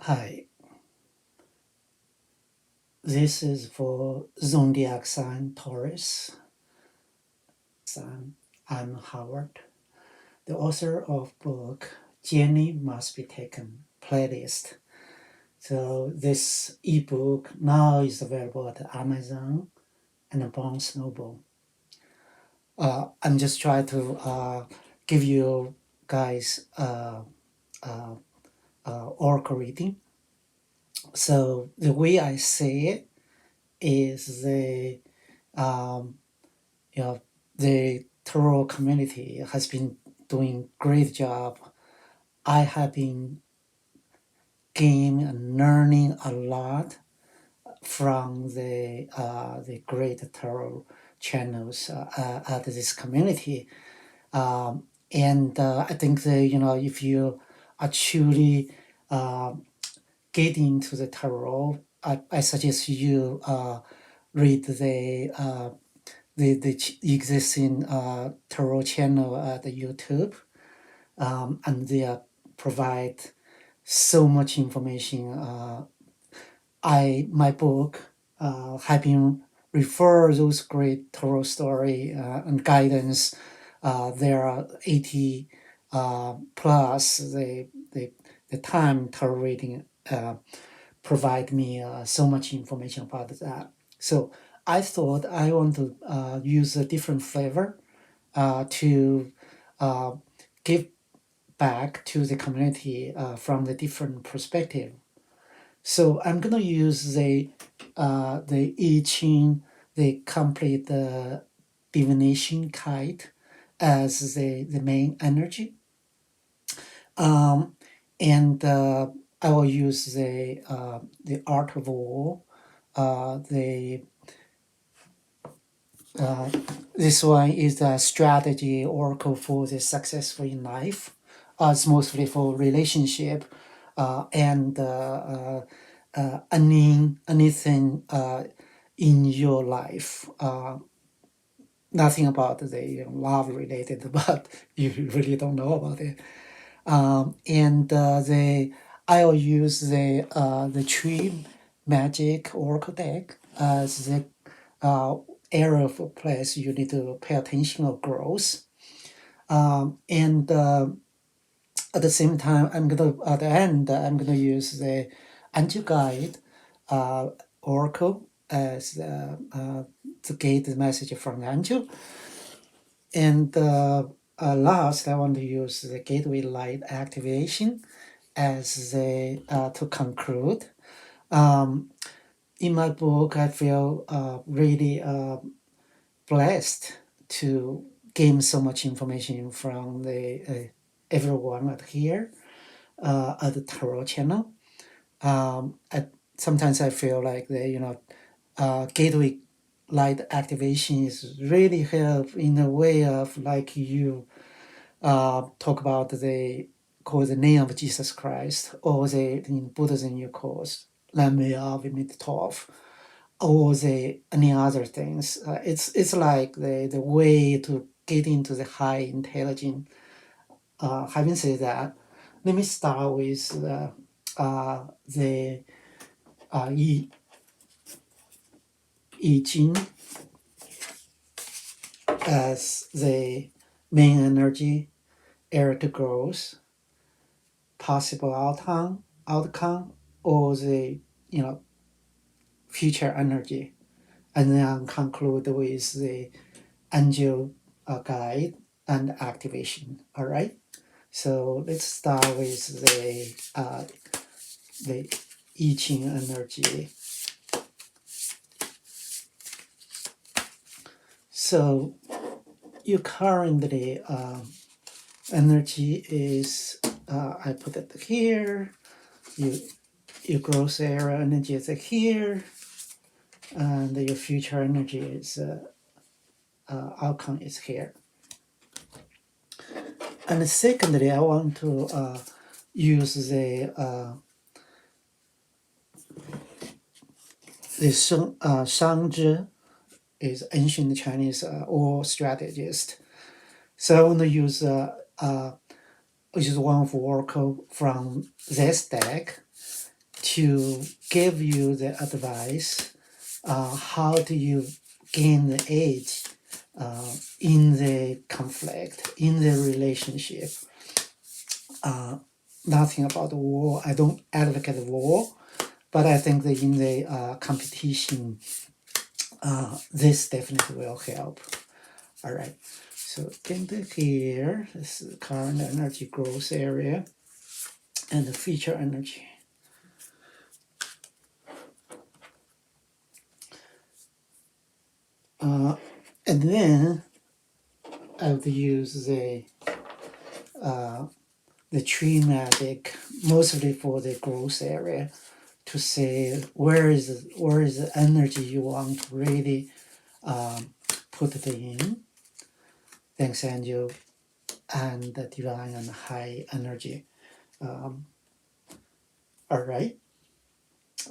Hi, this is for zodiac sign Taurus. I'm Howard, the author of book Journey Must Be Taken playlist. So this ebook now is available at Amazon and Barnes Noble. I'm just trying to give you guys uh, oracle reading. So the way I say it is um, you know, the Tarot community has been doing great job. I have been gaining and learning a lot from the great Tarot channels at this community, and I think that if you are truly uh, get into the Tarot, I suggest you read the existing Tarot channel at YouTube, and they provide so much information. My book have been refer those great Tarot story and guidance. There are 80 plus the time Tarot reading provide me so much information about that. So I thought I want to use a different flavor to uh, give back to the community from the different perspective. So I'm gonna use the I Ching, the complete divination kite as the main energy, um, and I will use the art of war, the Uh, this one is a strategy oracle for the successful in life. It's mostly for relationship and anything in your life. Nothing about the love related, but you really don't know about it. And the I'll use the tree magic oracle deck as the uh, area of place you need to pay attention of growth. And at the same time, at the end I'm gonna use the angel guide uh, oracle as to get the message from the angel. And last, I want to use the gateway light activation as the to conclude. Um, in my book, I feel really blessed to gain so much information from the everyone at here at the Tarot channel. Sometimes I feel like gateway light activation is really help in a way of like you talk about the call the name of Jesus Christ, or the in Buddhism you call Lamya Vimitov, or the any other things. It's like the way to get into the high intelligence. Having said that, let me start with the I Ching as the main energy, air to growth, possible outcome, or the future energy, and then conclude with the angel guide and activation. All right. So let's start with the I Ching energy. So you currently energy is I put it here. Your growth area energy is here, and your future energy is outcome is here. And secondly, I want to use the Shangzhi is ancient Chinese war strategist. So I want to use which is one of oracle from this deck, to give you the advice, how do you gain the edge in the conflict, in the relationship. Nothing about war. I don't advocate war, but I think that in the competition, this definitely will help. All right. So into here, this is the current energy growth area and the future energy. And then I would use the tree magic mostly for the growth area to say where is the energy you want to really put it in. Thanks, Angel, and the divine and high energy. All right.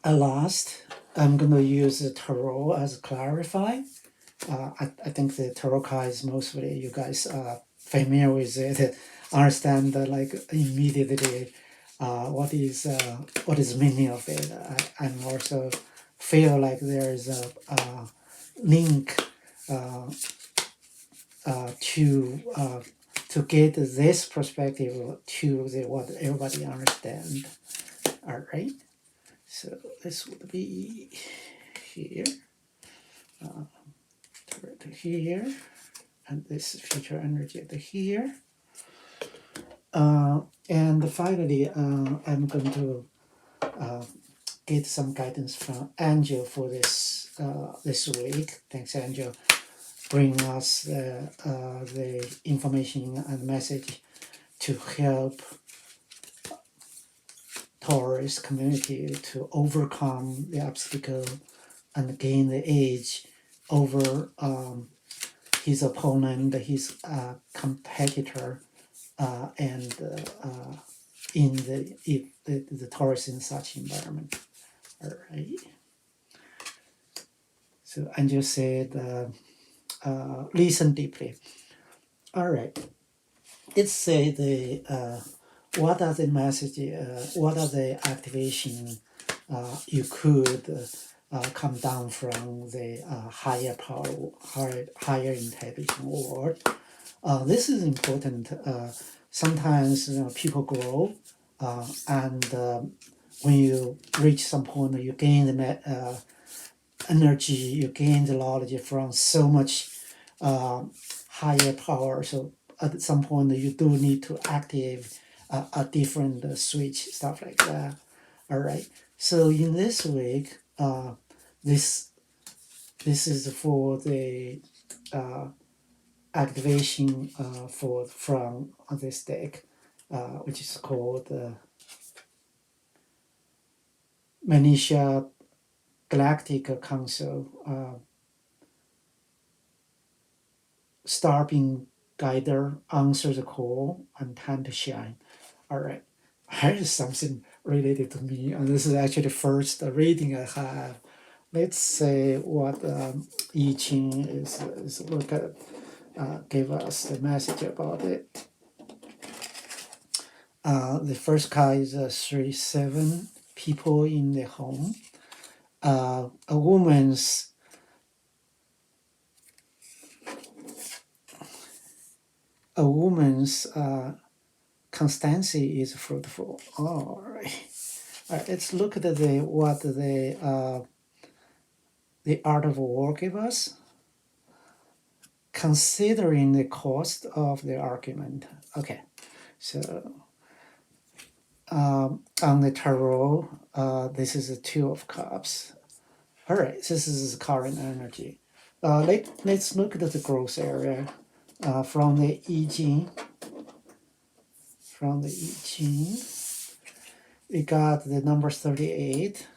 Last, I'm going to use the tarot as clarify. I think the tarot card is mostly you guys are familiar with it, understand like immediately what is meaning of it. I'm also feel like there is a link to get this perspective to the what everybody understand. All right, so this would be here to here, and this future energy to here. And finally, I'm going to get some guidance from Angel for this week. Thanks, Angel. Bring us the information and message to help Taurus community to overcome the obstacle and gain the edge over his opponent, his competitor, and in the Taurus in such environment. All right. So Angel said, listen deeply. All right. Let's say what are the message? What are the activation you could come down from the higher power, higher intelligence world? This is important. Sometimes people grow, and when you reach some point, you gain the energy, you gain the knowledge from so much higher power. So at some point, you do need to activate a different switch, stuff like that. All right. So in this week, this is for the activation from this deck, which is called Manisha Galactic Council, Star Being Guider, Answer the Call, and Time to Shine. All right, here's something related to me, and this is actually the first reading I have. Let's say what Ching is look at, give us the message about it. The first card is 3-7, people in the home. A woman's constancy is fruitful. All right. Let's look at what the art of war give us. Considering the cost of the argument. Okay, so on the tarot, this is the Two of Cups. All right, this is current energy. Let's look at the growth area from the I Ching. From the I Ching, we got the number 38,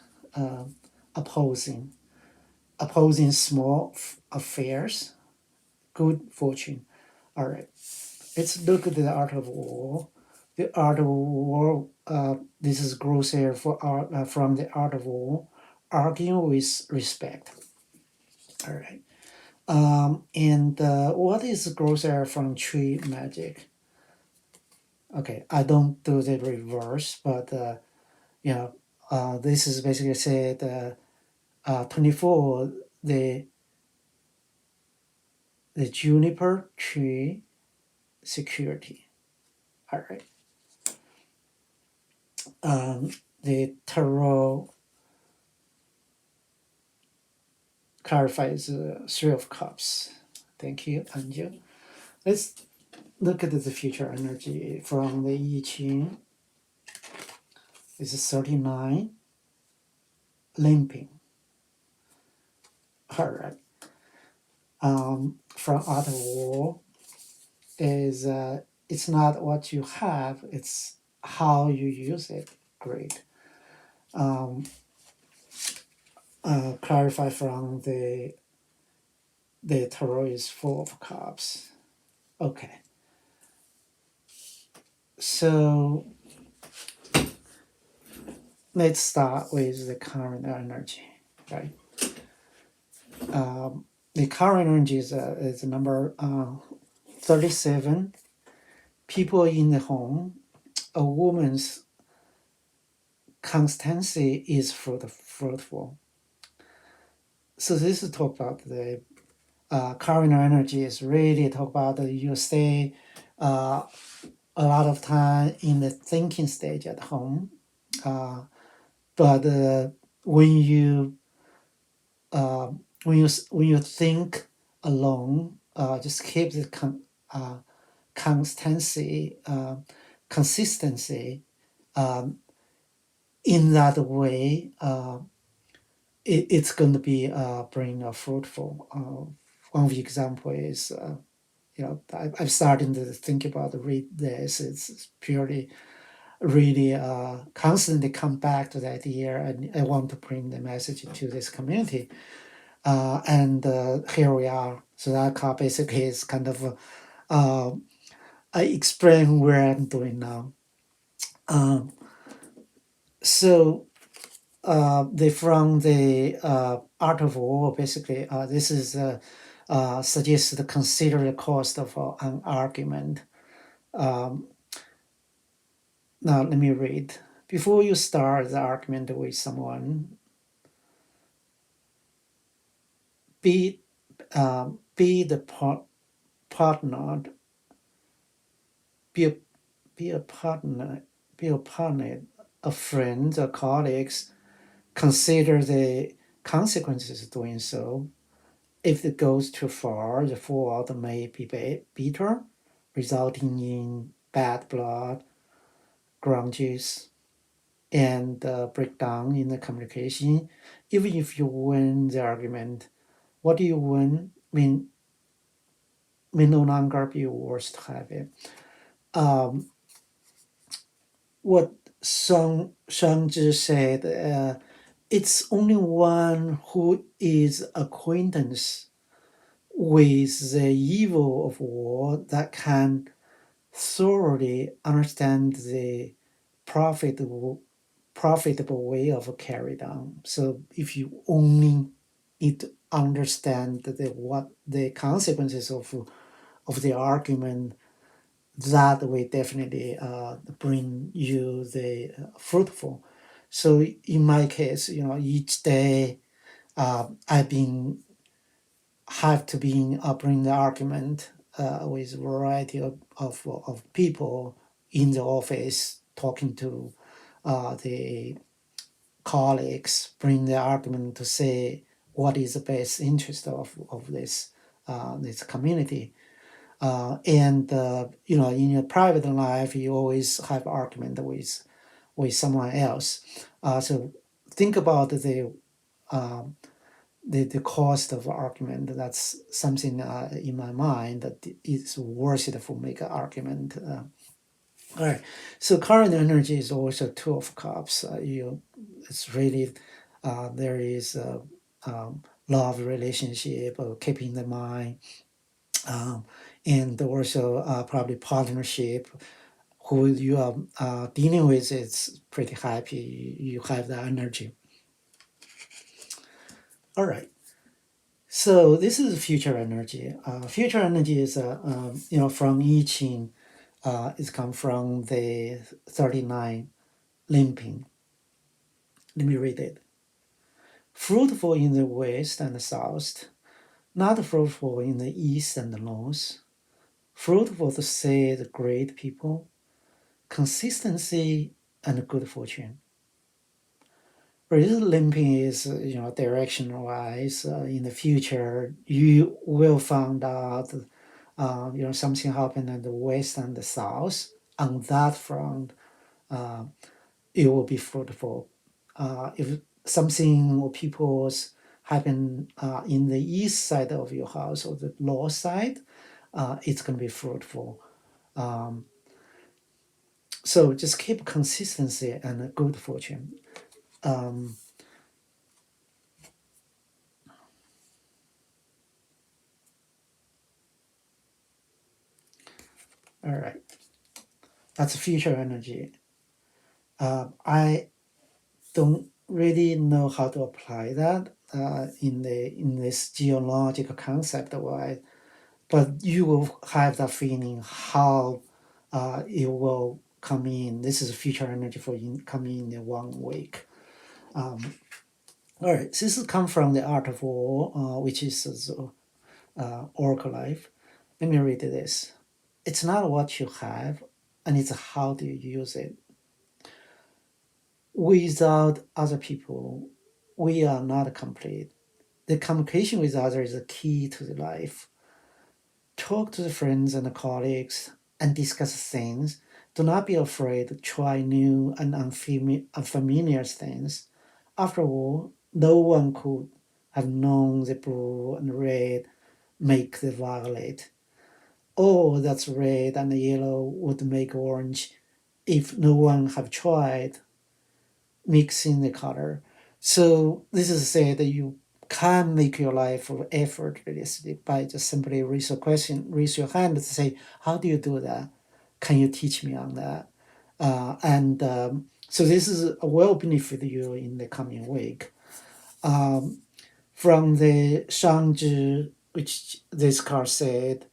opposing small affairs, good fortune. All right, let's look at the art of war. The art of war, this is growth area for art, from the art of war, arguing with respect. All right. And what is growth area from tree magic? Okay, I don't do the reverse, but This is basically said 24, the juniper tree security. All right. The tarot clarifies Three of Cups. Thank you, Anja. Let's look at the future energy from the I Ching. This is 39, limping. All right. From Outer Wall is it's not what you have, it's how you use it. Great. Clarify from the tarot is Four of Cups. Okay. So let's start with the current energy, right? The current energy is number 37. People in the home. A woman's constancy is fruitful. So this is talk about the current energy is really talk about you stay a lot of time in the thinking stage at home, but when you when you think alone, just keep the constancy, consistency. In that way, it's going to be bring a fruitful. One of the example is I'm starting to think about read this. It's purely really constantly come back to the idea, and I want to bring the message to this community. And here we are. So that card basically is kind of I explain where I'm doing now. So from the Art of War, basically, this is suggests to consider the cost of an argument. Now, let me read. Before you start the argument with someone, be the partner, be a, be a partner, be a partner, a friend, a colleagues. Consider the consequences of doing so. If it goes too far, the fallout may be bitter, resulting in bad blood, grudges, and breakdown in the communication. Even if you win the argument, what do you win may no longer be worth to have it. What Shangzhi said, it's only one who is acquaintance with the evil of war that can thoroughly understand the profitable way of carried on. So if you only need to understand what the consequences of the argument, that will definitely bring you the fruitful. So in my case, each day I've been have to be bring the argument with a variety of people in the office, talking to the colleagues, bring the argument to say what is the best interest of this community. And in your private life, you always have argument with someone else. So think about the cost of argument. That's something in my mind that it's worth it for make an argument. All right. So current energy is also Two of Cups. It's really there is a love relationship, keeping the mind, and also probably partnership. Who you are dealing with is pretty happy. You have the energy. All right. So this is future energy. Future energy is from I Ching. It's come from the 39 limping. Let me read it. Fruitful in the west and the south, not fruitful in the east and the north. Fruitful to say the great people, consistency and good fortune. This limping is, direction wise. In the future, you will find out, something happened in the west and the south. On that front, uh, it will be fruitful. If something or people's happen in the east side of your house or the north side, it's going to be fruitful. Um, so just keep consistency and a good fortune. Um, all right, that's future energy. I don't really know how to apply that in this geological concept wise, but you will have that feeling how it will come in. This is future energy for coming in 1 week. All right, this come from the Art of War, which is Oracle Life. Let me read this. It's not what you have, and it's how do you use it. Without other people, we are not complete. The communication with others is the key to the life. Talk to the friends and the colleagues and discuss things. Do not be afraid to try new and unfamiliar things. After all, no one could have known the blue and red make the violet. Oh, that's red and yellow would make orange if no one have tried mixing the color. So this is said that you can make your life effortlessly by just simply raise your hand to say, how do you do that? Can you teach me on that? And so this is will benefit you in the coming week. From the Shangzhi, which this card said,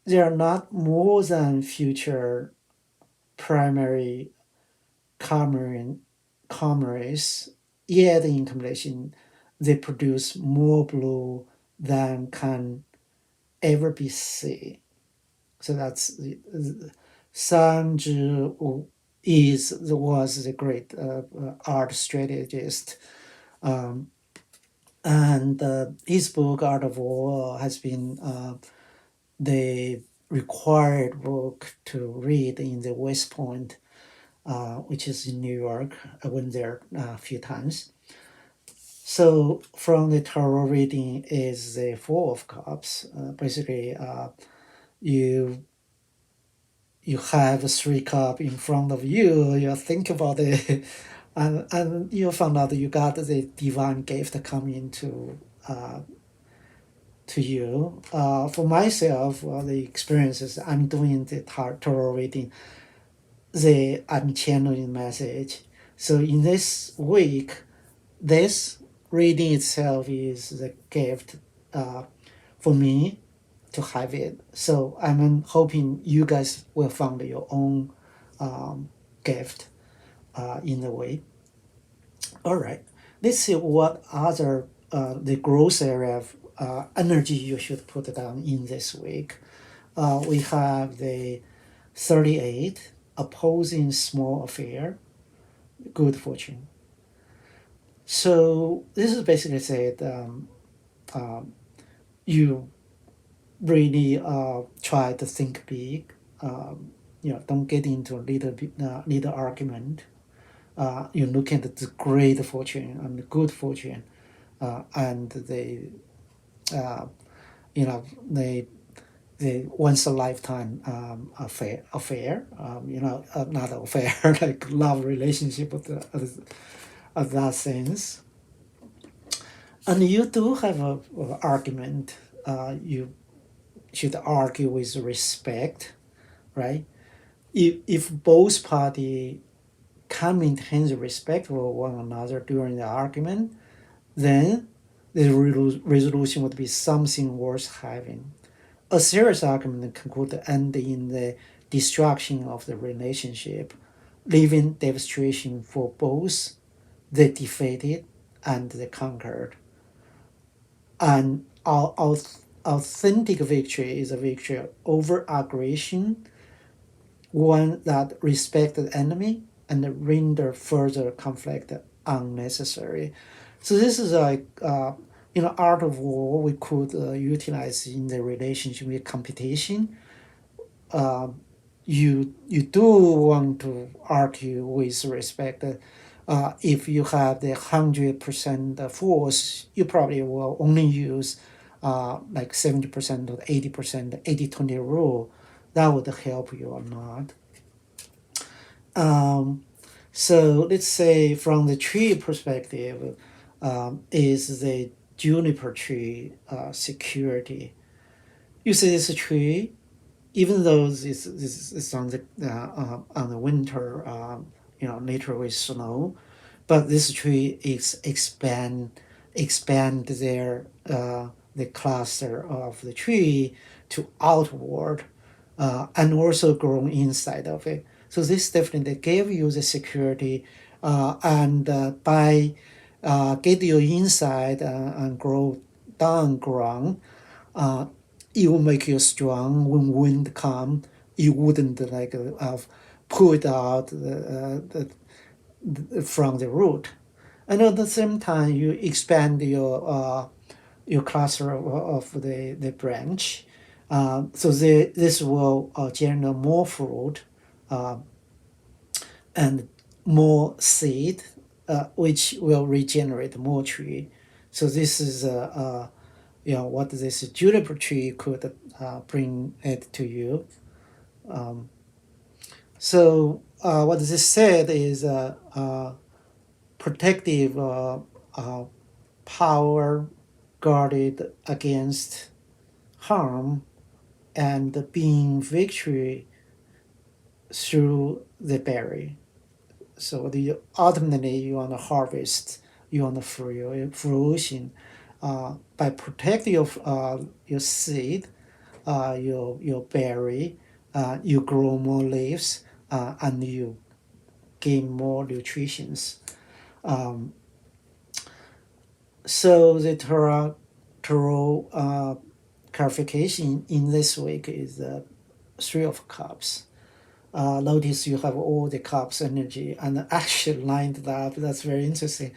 there are not more than future primary Cameron commerce, yet in combination, they produce more blue than can ever be seen. So that's Sanzhi was the great art strategist, um, and his book Art of War has been the required book to read in the West Point, which is in New York. I went there a few times. So from the tarot reading is the Four of Cups. Basically, you you have a 3 cup in front of you. You think about it, and you found out you got the divine gift coming to you. For myself, the experiences I'm doing the tarot reading, I'm channeling message. So in this week, this reading itself is the gift uh, for me to have it. So I'm hoping you guys will find your own gift in the way. All right, let's see what other the growth area of energy you should put down in this week. We have the 38 opposing small affair, good fortune. So this is basically said you really try to think big. Don't get into a little argument. You look at the great fortune and the good fortune, and uh, the once a lifetime affair. Not affair like love relationship of that sense. And you do have a argument. You should argue with respect, right? If both party can maintain the respect for one another during the argument, then the resolution would be something worth having. A serious argument could end in the destruction of the relationship, living demonstration for both the defeated and the conquered. And our authentic victory is a victory over aggression, one that respects the enemy and render further conflict unnecessary. So this is like art of war we could utilize in the relationship with competition. You do want to argue with respect. If you have the 100% force, you probably will only use like 70% or 80%, 80-20 rule. That would help you or not. Um, so let's say from the tree perspective, is the juniper tree security. You see this tree, even though this is on the winter, later with snow, but this tree is expand their the cluster of the tree to outward, and also grown inside of it. So this definitely gave you the security, and by get you inside and grow down ground, uh, it will make you strong when wind come. You wouldn't like pull it out from the root, and at the same time you expand your cluster of the branch, so this will generate more fruit, uh, and more seed, which will regenerate more tree. So this is what this juniper tree could bring it to you. Um, so what this said is protective uh, power guarded against harm and being victory through the berry. So ultimately you want to harvest, you want to fruition by protecting your seed, your berry, you grow more leaves, and you gain more nutritions. Um, so the Tarot clarification in this week is the Three of Cups. Notice you have all the cups energy and actually lined up. That's very interesting.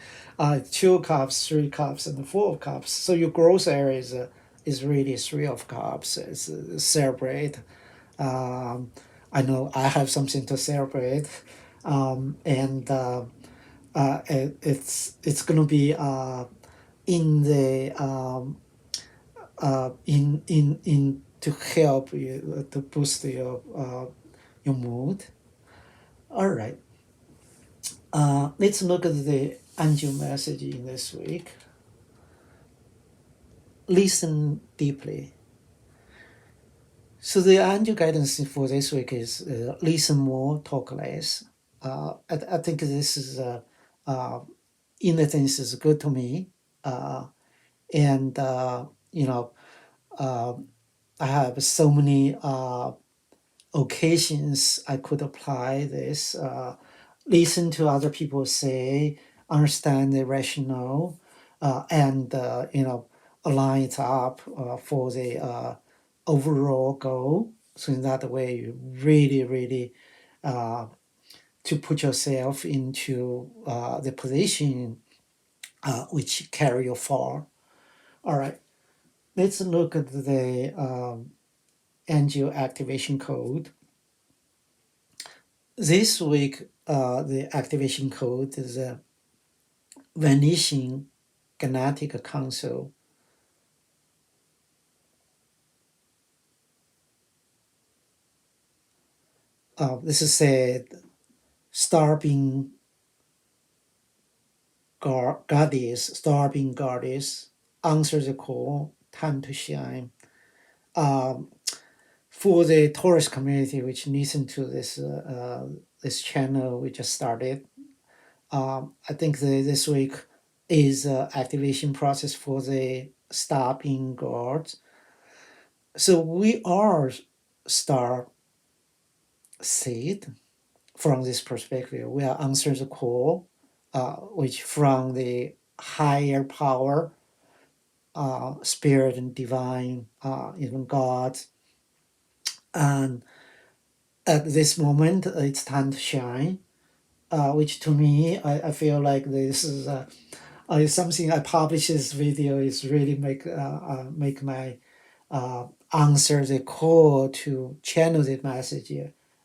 Two cups, three cups, and four of cups. So your growth area is really three of cups. It's celebrate. Um, I know I have something to celebrate, and it's gonna be in the in to help you to boost your mood. All right. Let's look at the angel message in this week. Listen deeply. So the angel guidance for this week is listen more, talk less. I think this is uh, in a sense is good to me, and uh, I have so many occasions I could apply this. Listen to other people say, understand the rationale, and align it up for the overall goal. So in that way, you really, really uh, to put yourself into the position which carry you far. All right, let's look at the angel activation code. This week, the activation code is a vanishing galactic council. This is said, starving starving goddess, answer the call, time to shine. Um, for the Taurus community, which listen to this channel we just started, I think this week is activation process for the stopping guards. So we are star seed from this perspective. We are answers the call, which from the higher power, spirit and divine, even God. And at this moment, it's time to shine, which to me, I feel like this is something I publish this video is really make my answer the call to channel the message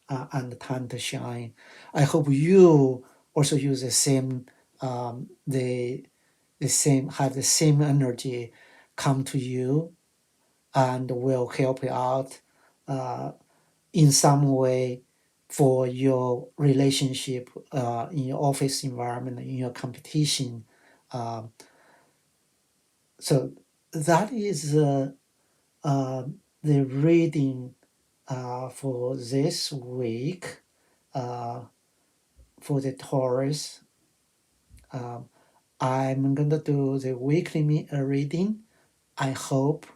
and time to shine. I hope you also use the same the same have the same energy come to you and will help you out uh, in some way for your relationship in your office environment, in your competition. Um, so that is the reading for this week uh, for the Taurus. Um, I'm going to do the weekly reading. I hope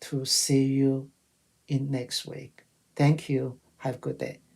to see you in next week. Thank you. Have a good day.